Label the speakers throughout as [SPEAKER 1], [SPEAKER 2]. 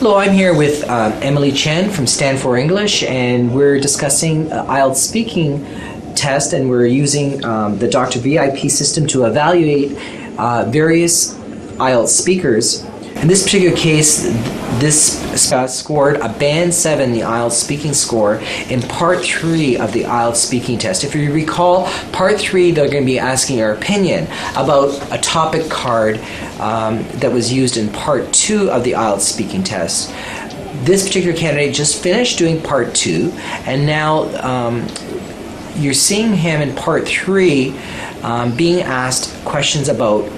[SPEAKER 1] Hello, I'm here with Emily Chen from Stanford English, and we're discussing IELTS speaking test, and we're using the Dr. VIP system to evaluate various IELTS speakers. In this particular case, this scored a band 7, the IELTS speaking score, in part 3 of the IELTS speaking test. If you recall, part 3, they're going to be asking your opinion about a topic card that was used in part 2 of the IELTS speaking test. This particular candidate just finished doing part 2, and now you're seeing him in part 3 being asked questions about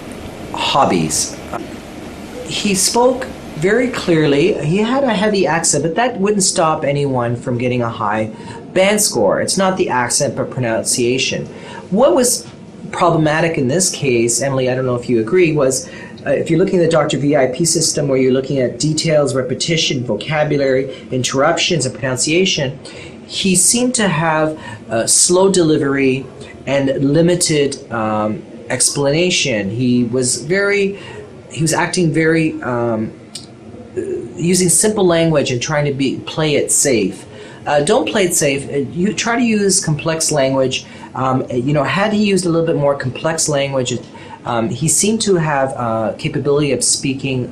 [SPEAKER 1] hobbies. He spoke very clearly. He had a heavy accent, but that wouldn't stop anyone from getting a high band score. It's not the accent, but pronunciation. What was problematic in this case, Emily, I don't know if you agree, was if you're looking at the Dr. VIP system where you're looking at details, repetition, vocabulary, interruptions, and pronunciation, he seemed to have slow delivery and limited explanation. He was acting very, using simple language and trying to play it safe. Don't play it safe. You try to use complex language. Had he used a little bit more complex language, he seemed to have capability of speaking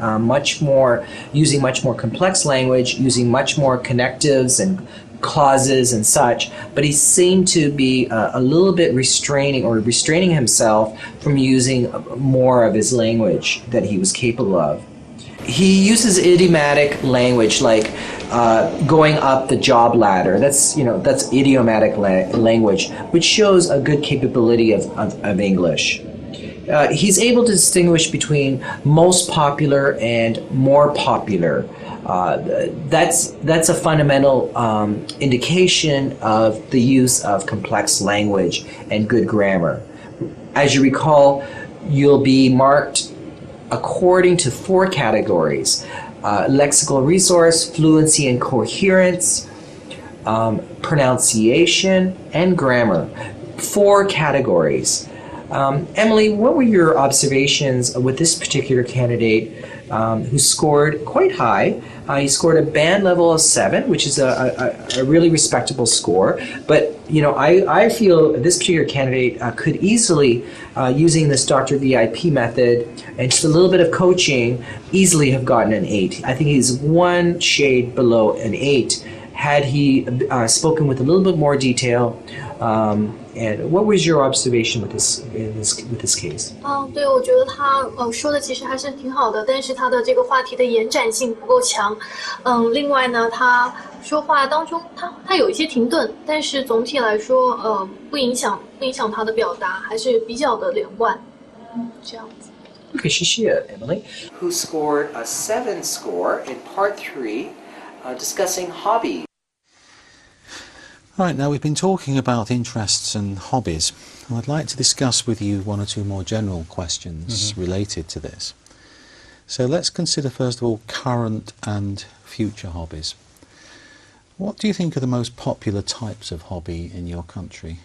[SPEAKER 1] using much more complex language, using much more connectives and clauses and such, but he seemed to be a little bit restraining himself from using more of his language that he was capable of. He uses idiomatic language like going up the job ladder. That's idiomatic language, which shows a good capability of English. He's able to distinguish between most popular and more popular. That's a fundamental indication of the use of complex language and good grammar. As you recall, you'll be marked according to 4 categories: lexical resource, fluency and coherence, pronunciation, and grammar. 4 categories. Emily, what were your observations with this particular candidate who scored quite high? He scored a band level of 7, which is a really respectable score. But I feel this particular candidate could easily, using this Dr. VIP method and just a little bit of coaching, easily have gotten an 8. I think he's one shade below an 8 had he spoken with a little bit more detail. And what was your observation with this case?
[SPEAKER 2] 对，我觉得他说的其实还是挺好的，但是他的这个话题的延展性不够强。另外呢，他说话当中他有一些停顿，但是总体来说不影响他的表达，还是比较的连贯。这样子。
[SPEAKER 1] Okay, Shishia, Emily, who scored a 7 score in part 3, discussing hobbies.
[SPEAKER 3] Right, now we've been talking about interests and hobbies. I'd like to discuss with you 1 or 2 more general questions related to this. So let's consider first of all current and future hobbies. What do you think are the most popular types of hobby in your country?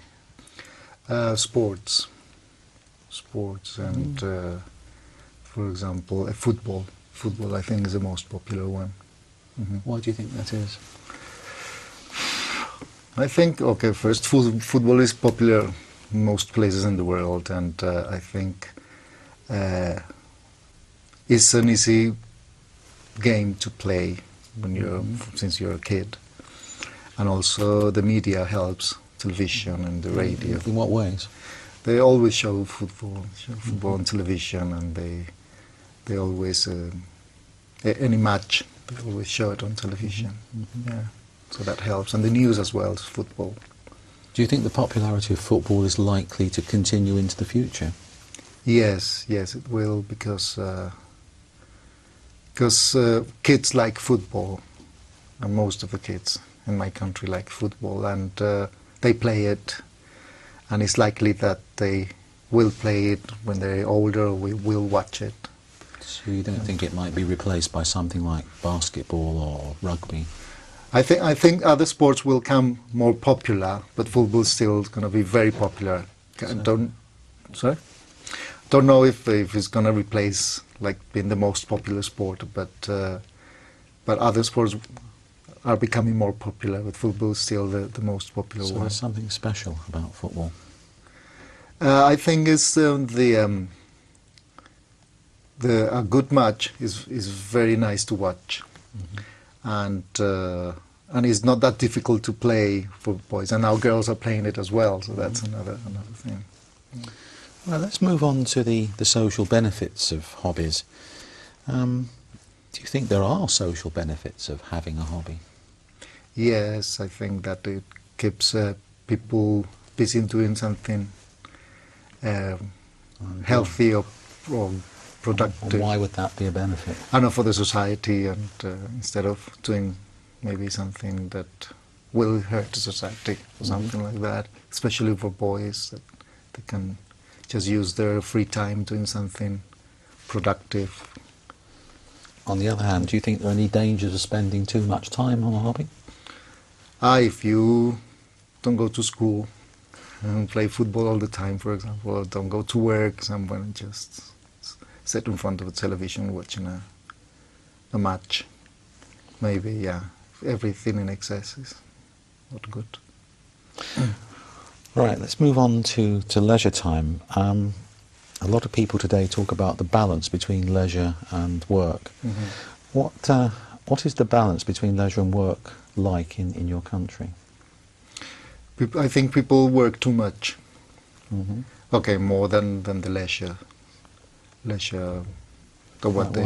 [SPEAKER 4] Sports and for example football. Football I think is the most popular one.
[SPEAKER 3] Why do you think that is?
[SPEAKER 4] I think, first, football is popular in most places in the world, and I think it's an easy game to play since you're a kid. And also the media helps, television and the radio.
[SPEAKER 3] In what ways?
[SPEAKER 4] They always show football on television, and they always, any match, they always show it on television. Yeah. So that helps, and the news as well as football.
[SPEAKER 3] Do you think the popularity of football is likely to continue into the future?
[SPEAKER 4] Yes, it will, because kids like football, and most of the kids in my country like football, and they play it, and it's likely that they will play it when they're older. We will watch it.
[SPEAKER 3] So you don't think it might be replaced by something like basketball or rugby?
[SPEAKER 4] I think other sports will come more popular, but football is still going to be very popular. Don't know if it's going to replace like being the most popular sport, but but other sports are becoming more popular, but football is still the most popular
[SPEAKER 3] So
[SPEAKER 4] one.
[SPEAKER 3] there's something special about football.
[SPEAKER 4] I think it's a good match is very nice to watch, and it's not that difficult to play for boys, and now girls are playing it as well, so that's another thing.
[SPEAKER 3] Well, let's move on to the social benefits of hobbies. Do you think there are social benefits of having a hobby?
[SPEAKER 4] Yes, I think that it keeps people busy doing something healthy or productive.
[SPEAKER 3] And why would that be a benefit?
[SPEAKER 4] I know, for the society, and instead of doing maybe something that will hurt the society or something like that, especially for boys, that they can just use their free time doing something productive.
[SPEAKER 3] On the other hand, do you think there are any dangers of spending too much time on a hobby?
[SPEAKER 4] If you don't go to school and play football all the time, for example, or don't go to work somewhere and just sit in front of a television watching a match, maybe, yeah, everything in excess is not good.
[SPEAKER 3] Right, let's move on to leisure time. A lot of people today talk about the balance between leisure and work. What is the balance between leisure and work like in your country?
[SPEAKER 4] I think people work too much. Okay, more than the leisure.
[SPEAKER 3] Why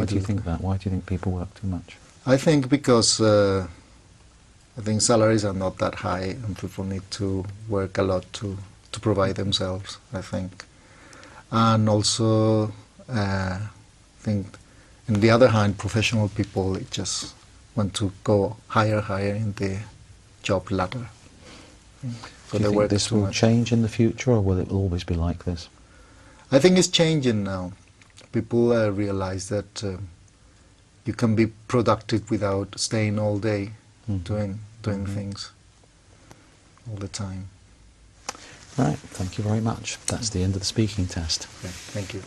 [SPEAKER 3] do you think that? Why do you think people work too much?
[SPEAKER 4] I think because I think salaries are not that high, and people need to work a lot to provide themselves, I think. And also, I think, on the other hand, professional people just want to go higher in the job ladder. So
[SPEAKER 3] Do you think this will change in the future, or will it always be like this?
[SPEAKER 4] I think it's changing now. People realize that you can be productive without staying all day doing things all the time.
[SPEAKER 3] Right, thank you very much. That's the end of the speaking test.
[SPEAKER 4] Okay, thank you.